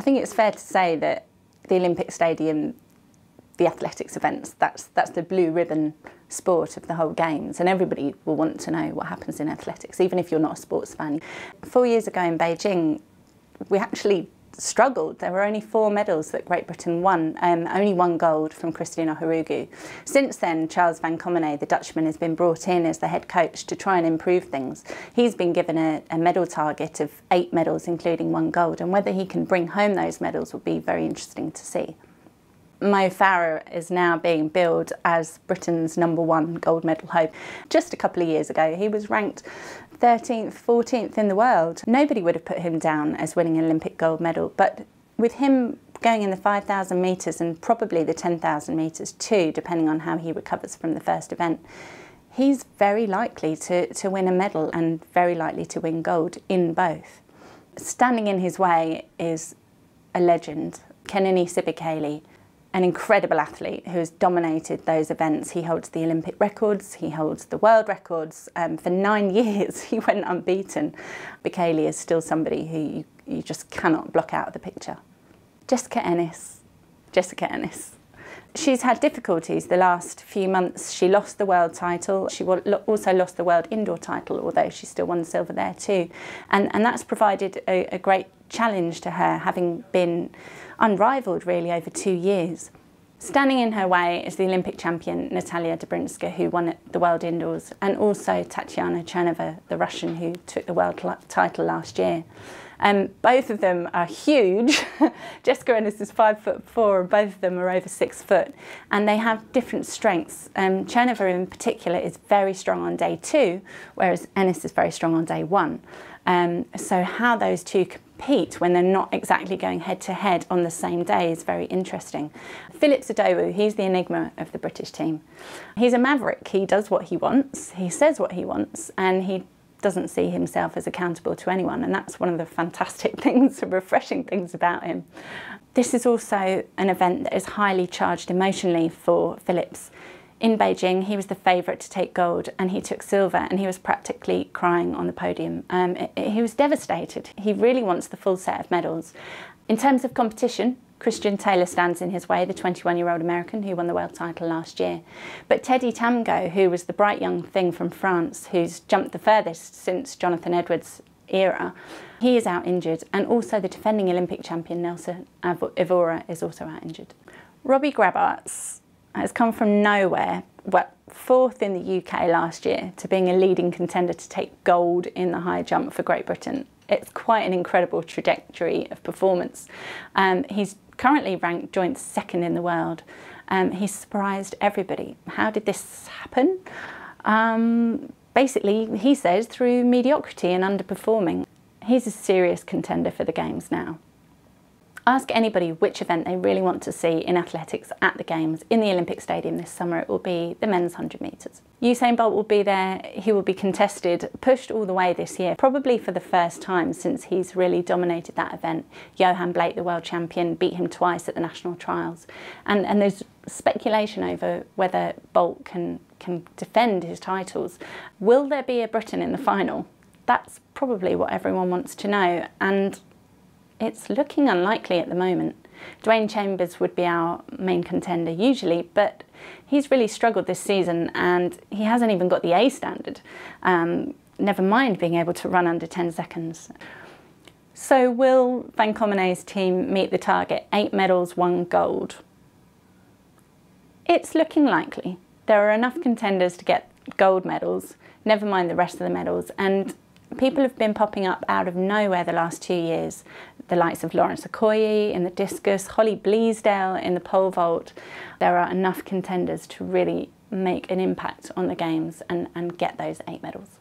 I think it's fair to say that the Olympic Stadium, the athletics events, that's the blue ribbon sport of the whole Games, and everybody will want to know what happens in athletics, even if you're not a sports fan. 4 years ago in Beijing, we actually struggled. There were only 4 medals that Great Britain won, only 1 gold from Christine Ohuruogu. Since then, Charles van Commenee, the Dutchman, has been brought in as the head coach to try and improve things. He's been given a medal target of 8 medals, including 1 gold, and whether he can bring home those medals will be very interesting to see. Mo Farah is now being billed as Britain's #1 gold medal hope. Just a couple of years ago, he was ranked 13th, 14th in the world. Nobody would have put him down as winning an Olympic gold medal, but with him going in the 5,000 metres and probably the 10,000 metres too, depending on how he recovers from the first event, he's very likely to win a medal and very likely to win gold in both. Standing in his way is a legend, Kenini Sibikeli, an incredible athlete who has dominated those events. He holds the Olympic records, he holds the world records. For 9 years he went unbeaten. Bekele is still somebody who you just cannot block out of the picture. Jessica Ennis. She's had difficulties the last few months. She lost the world title. She also lost the world indoor title, although she still won silver there too. And that's provided a great challenge to her, having been unrivalled really over 2 years. Standing in her way is the Olympic champion Natalia Dibinsky, who won the world indoors, and also Tatiana Cherneva, the Russian who took the world title last year. Both of them are huge. Jessica Ennis is 5'4", and both of them are over 6 foot, and they have different strengths. Cherneva in particular is very strong on day 2, whereas Ennis is very strong on day 1. So how those two compete when they're not exactly going head to head on the same day is very interesting. Philip Zodowu, he's the enigma of the British team. He's a maverick. He does what he wants, he says what he wants, and he doesn't see himself as accountable to anyone, and that's one of the fantastic things, the refreshing things about him. This is also an event that is highly charged emotionally for Phillips. In Beijing, he was the favourite to take gold, and he took silver, and he was practically crying on the podium. He was devastated. He really wants the full set of medals. In terms of competition, Christian Taylor stands in his way, the 21-year-old American who won the world title last year. But Teddy Tamgo, who was the bright young thing from France, who's jumped the furthest since Jonathan Edwards' era, he is out injured, and also the defending Olympic champion Nelson Ivora is also out injured. Robbie Grabarts has come from nowhere, 4th in the UK last year, to being a leading contender to take gold in the high jump for Great Britain. It's quite an incredible trajectory of performance. He's currently ranked joint 2nd in the world. He's surprised everybody. How did this happen? Basically, he says, through mediocrity and underperforming. He's a serious contender for the Games now. Ask anybody which event they really want to see in athletics at the Games in the Olympic Stadium this summer. It will be the men's 100 metres. Usain Bolt will be there. He will be contested, pushed all the way this year, probably for the first time since he's really dominated that event. Johan Blake, the world champion, beat him twice at the national trials. And there's speculation over whether Bolt can defend his titles. Will there be a Briton in the final? That's probably what everyone wants to know. And it's looking unlikely at the moment. Dwayne Chambers would be our main contender usually, but he's really struggled this season and he hasn't even got the A standard, never mind being able to run under 10 seconds. So will Van Commenee's team meet the target? 8 medals, 1 gold. It's looking likely. There are enough contenders to get gold medals, never mind the rest of the medals, and people have been popping up out of nowhere the last 2 years. The likes of Lawrence Okoye in the discus, Holly Bleasdale in the pole vault. There are enough contenders to really make an impact on the Games and get those 8 medals.